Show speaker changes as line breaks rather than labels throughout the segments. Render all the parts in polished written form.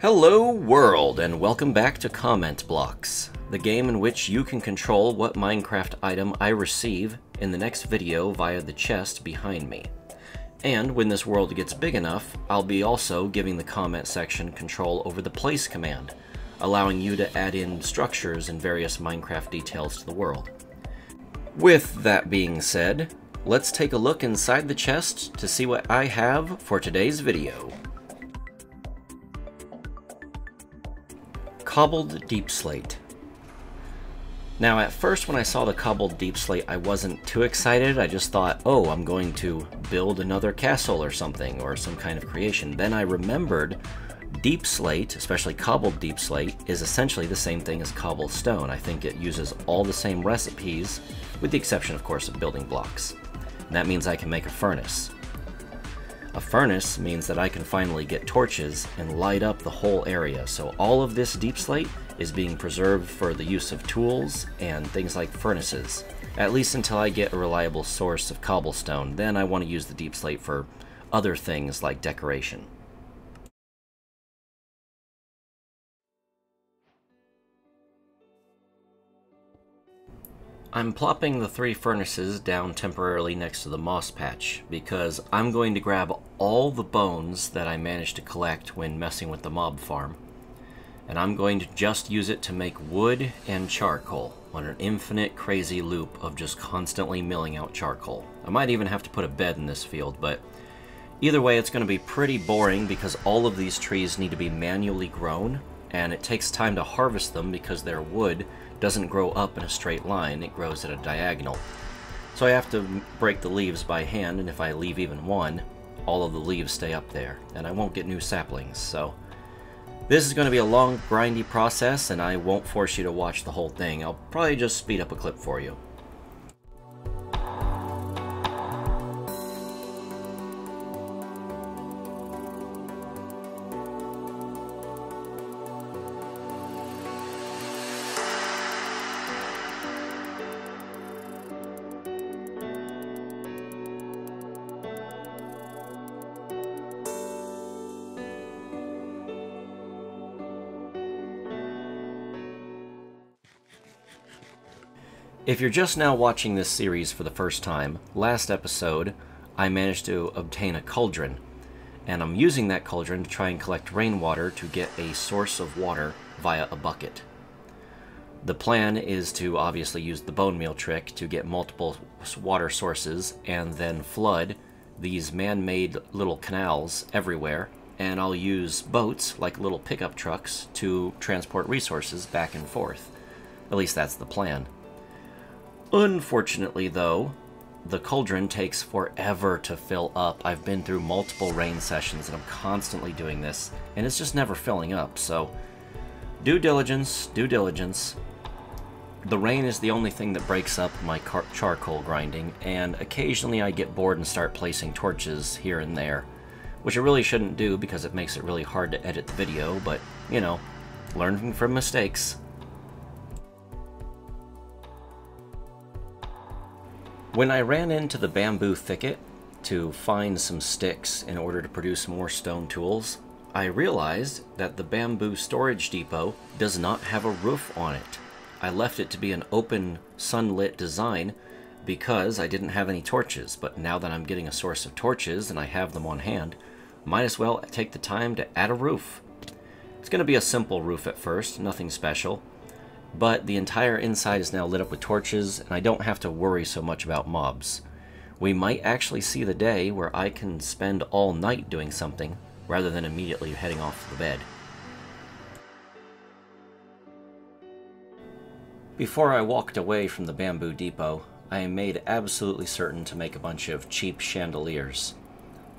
Hello world, and welcome back to Comment Blocks, the game in which you can control what Minecraft item I receive in the next video via the chest behind me. And when this world gets big enough, I'll be also giving the comment section control over the place command, allowing you to add in structures and various Minecraft details to the world. With that being said, let's take a look inside the chest to see what I have for today's video. Cobbled Deep Slate. Now at first when I saw the Cobbled Deep Slate I wasn't too excited. I just thought, oh, I'm going to build another castle or something, or some kind of creation. Then I remembered Deep Slate, especially Cobbled Deep Slate, is essentially the same thing as cobblestone. I think it uses all the same recipes, with the exception of course of building blocks. And that means I can make a furnace. A furnace means that I can finally get torches and light up the whole area, so all of this deep slate is being preserved for the use of tools and things like furnaces, at least until I get a reliable source of cobblestone. Then I want to use the deep slate for other things like decoration. I'm plopping the 3 furnaces down temporarily next to the moss patch because I'm going to grab all the bones that I managed to collect when messing with the mob farm, and I'm going to just use it to make wood and charcoal on an infinite crazy loop of just constantly milling out charcoal. I might even have to put a bed in this field, but either way it's going to be pretty boring because all of these trees need to be manually grown, and it takes time to harvest them because their wood doesn't grow up in a straight line, it grows at a diagonal. So I have to break the leaves by hand, and if I leave even one, all of the leaves stay up there, and I won't get new saplings. So this is going to be a long, grindy process, and I won't force you to watch the whole thing. I'll probably just speed up a clip for you. If you're just now watching this series for the first time, last episode I managed to obtain a cauldron, and I'm using that cauldron to try and collect rainwater to get a source of water via a bucket. The plan is to obviously use the bone meal trick to get multiple water sources and then flood these man-made little canals everywhere, and I'll use boats like little pickup trucks to transport resources back and forth. At least that's the plan. Unfortunately, though, the cauldron takes forever to fill up. I've been through multiple rain sessions and I'm constantly doing this, and it's just never filling up, so due diligence, due diligence. The rain is the only thing that breaks up my charcoal grinding, and occasionally I get bored and start placing torches here and there, which I really shouldn't do because it makes it really hard to edit the video, but, you know, learning from mistakes. When I ran into the bamboo thicket to find some sticks in order to produce more stone tools, I realized that the bamboo storage depot does not have a roof on it. I left it to be an open, sunlit design because I didn't have any torches, but now that I'm getting a source of torches and I have them on hand, might as well take the time to add a roof. It's going to be a simple roof at first, nothing special. But the entire inside is now lit up with torches, and I don't have to worry so much about mobs. We might actually see the day where I can spend all night doing something, rather than immediately heading off to bed. Before I walked away from the bamboo depot, I made absolutely certain to make a bunch of cheap chandeliers.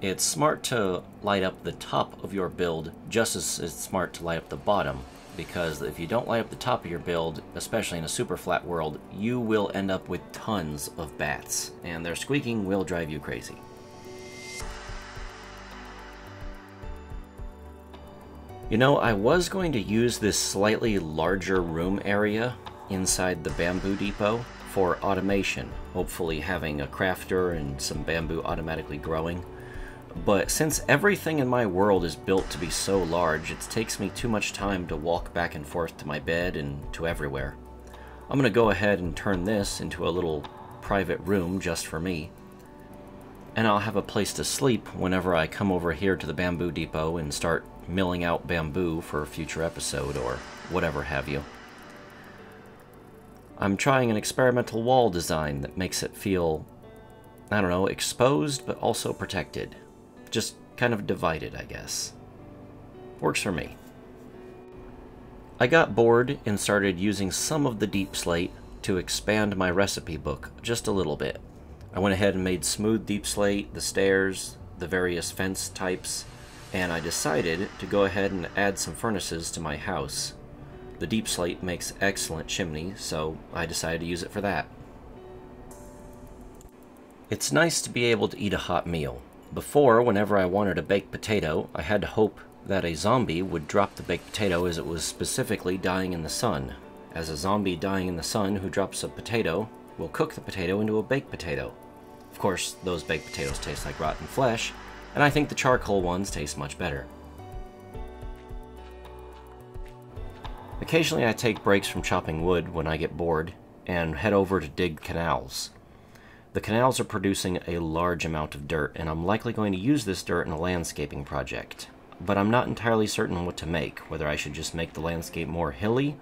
It's smart to light up the top of your build just as it's smart to light up the bottom, because if you don't light up the top of your build, especially in a super flat world, you will end up with tons of bats, and their squeaking will drive you crazy. You know, I was going to use this slightly larger room area inside the bamboo depot for automation, hopefully having a crafter and some bamboo automatically growing. But since everything in my world is built to be so large, it takes me too much time to walk back and forth to my bed and to everywhere. I'm going to go ahead and turn this into a little private room just for me. And I'll have a place to sleep whenever I come over here to the bamboo depot and start milling out bamboo for a future episode or whatever have you. I'm trying an experimental wall design that makes it feel, I don't know, exposed but also protected. Just kind of divided, I guess. Works for me. I got bored and started using some of the deep slate to expand my recipe book just a little bit. I went ahead and made smooth deep slate, the stairs, the various fence types, and I decided to go ahead and add some furnaces to my house. The deep slate makes excellent chimney, so I decided to use it for that. It's nice to be able to eat a hot meal. Before, whenever I wanted a baked potato, I had to hope that a zombie would drop the baked potato as it was specifically dying in the sun. As a zombie dying in the sun who drops a potato will cook the potato into a baked potato. Of course, those baked potatoes taste like rotten flesh, and I think the charcoal ones taste much better. Occasionally I take breaks from chopping wood when I get bored, and head over to dig canals. The canals are producing a large amount of dirt, and I'm likely going to use this dirt in a landscaping project. But I'm not entirely certain what to make, whether I should just make the landscape more hilly,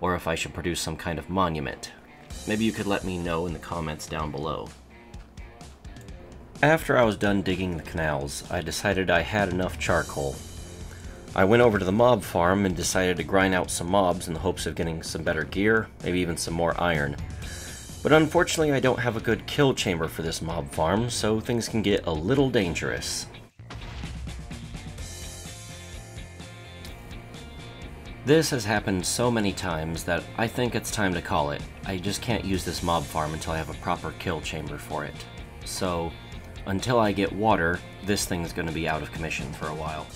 or if I should produce some kind of monument. Maybe you could let me know in the comments down below. After I was done digging the canals, I decided I had enough charcoal. I went over to the mob farm and decided to grind out some mobs in the hopes of getting some better gear, maybe even some more iron. But unfortunately I don't have a good kill chamber for this mob farm, so things can get a little dangerous. This has happened so many times that I think it's time to call it. I just can't use this mob farm until I have a proper kill chamber for it. So, until I get water, this thing's going to be out of commission for a while.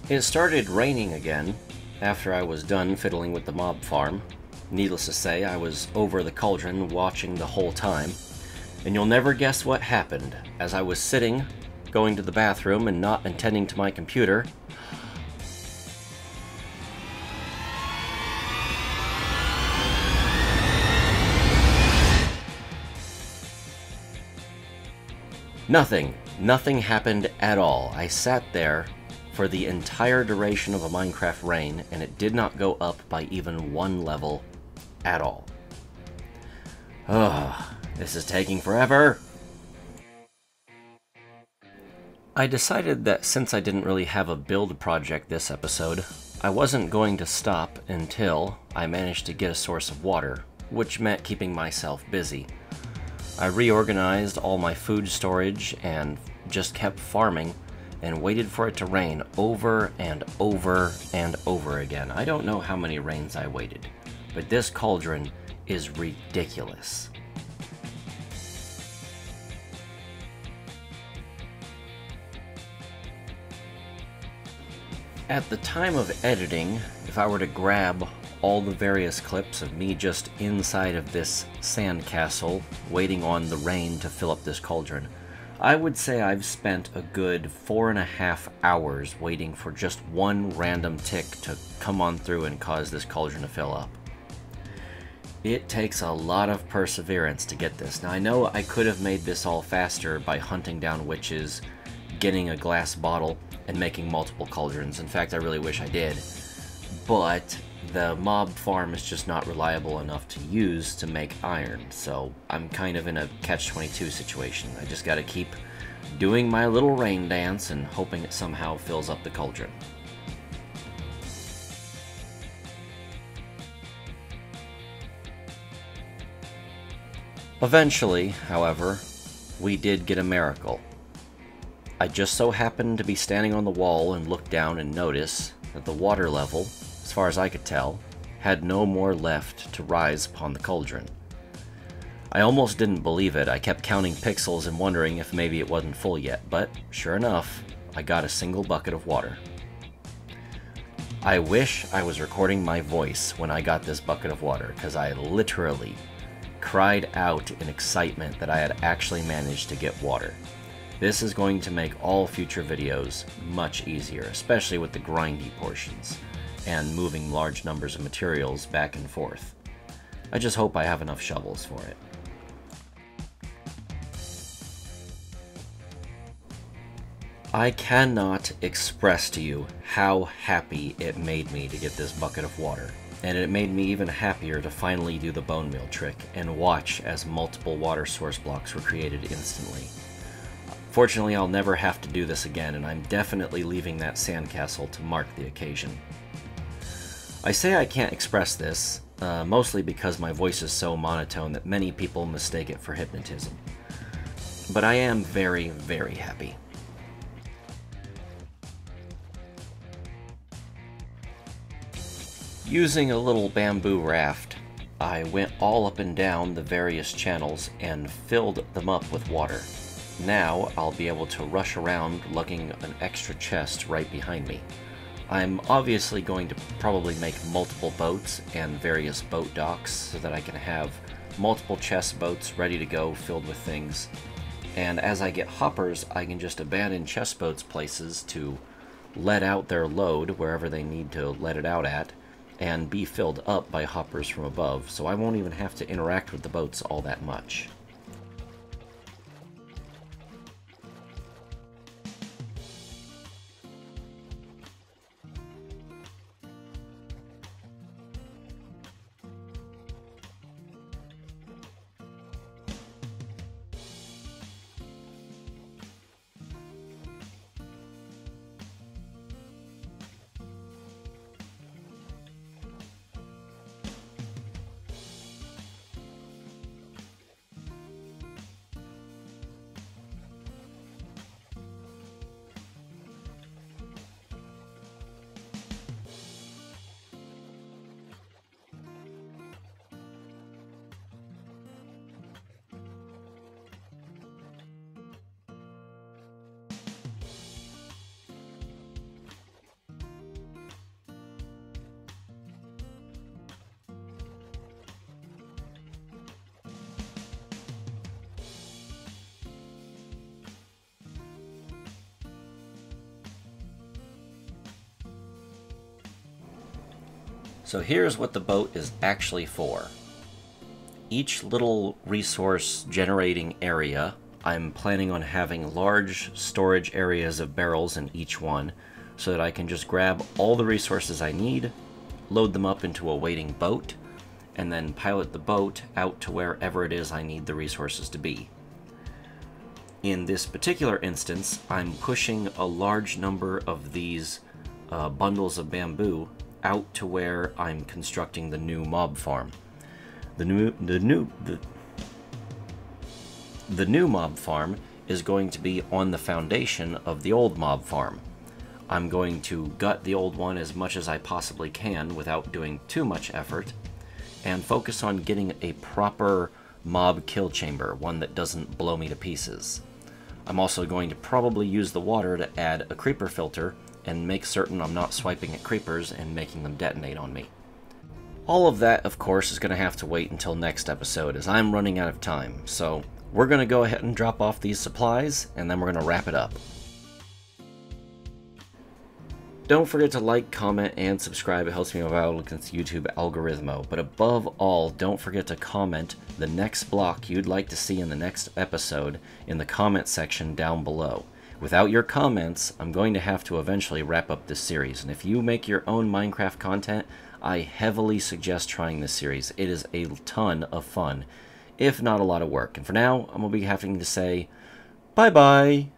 It started raining again after I was done fiddling with the mob farm. Needless to say, I was over the cauldron watching the whole time, and you'll never guess what happened. As I was sitting, going to the bathroom and not attending to my computer, Nothing happened at all. I sat there for the entire duration of a Minecraft rain, and it did not go up by even one level at all. Ugh, this is taking forever! I decided that since I didn't really have a build project this episode, I wasn't going to stop until I managed to get a source of water, which meant keeping myself busy. I reorganized all my food storage and just kept farming and waited for it to rain over and over and over again. I don't know how many rains I waited, but this cauldron is ridiculous. At the time of editing, if I were to grab all the various clips of me just inside of this sandcastle waiting on the rain to fill up this cauldron, I would say I've spent a good 4.5 hours waiting for just one random tick to come on through and cause this cauldron to fill up. It takes a lot of perseverance to get this. Now I know I could have made this all faster by hunting down witches, getting a glass bottle, and making multiple cauldrons. In fact, I really wish I did. But the mob farm is just not reliable enough to use to make iron, so I'm kind of in a catch-22 situation. I just gotta keep doing my little rain dance and hoping it somehow fills up the cauldron. Eventually, however, we did get a miracle. I just so happened to be standing on the wall and looked down and notice that the water level, as far as I could tell, had no more left to rise upon the cauldron. I almost didn't believe it. I kept counting pixels and wondering if maybe it wasn't full yet, but sure enough, I got a single bucket of water. I wish I was recording my voice when I got this bucket of water, because I literally cried out in excitement that I had actually managed to get water. This is going to make all future videos much easier, especially with the grindy portions and moving large numbers of materials back and forth. I just hope I have enough shovels for it. I cannot express to you how happy it made me to get this bucket of water, and it made me even happier to finally do the bone meal trick and watch as multiple water source blocks were created instantly. Fortunately, I'll never have to do this again, and I'm definitely leaving that sandcastle to mark the occasion. I say I can't express this, mostly because my voice is so monotone that many people mistake it for hypnotism. But I am very, very happy. Using a little bamboo raft, I went all up and down the various channels and filled them up with water. Now I'll be able to rush around lugging an extra chest right behind me. I'm obviously going to probably make multiple boats and various boat docks so that I can have multiple chest boats ready to go filled with things. And as I get hoppers, I can just abandon chest boats places to let out their load wherever they need to let it out at, and be filled up by hoppers from above, so I won't even have to interact with the boats all that much. So here's what the boat is actually for. Each little resource generating area, I'm planning on having large storage areas of barrels in each one, so that I can just grab all the resources I need, load them up into a waiting boat, and then pilot the boat out to wherever it is I need the resources to be. In this particular instance, I'm pushing a large number of these bundles of bamboo out to where I'm constructing the new mob farm. The new mob farm is going to be on the foundation of the old mob farm. I'm going to gut the old one as much as I possibly can without doing too much effort, and focus on getting a proper mob kill chamber, one that doesn't blow me to pieces. I'm also going to probably use the water to add a creeper filter and make certain I'm not swiping at creepers and making them detonate on me. All of that, of course, is going to have to wait until next episode, as I'm running out of time, so we're going to go ahead and drop off these supplies, and then we're going to wrap it up. Don't forget to like, comment, and subscribe. It helps me out against the YouTube algorithm. But above all, don't forget to comment the next block you'd like to see in the next episode in the comment section down below. Without your comments, I'm going to have to eventually wrap up this series, and if you make your own Minecraft content, I heavily suggest trying this series. It is a ton of fun, if not a lot of work. And for now, I'm going to be having to say bye-bye.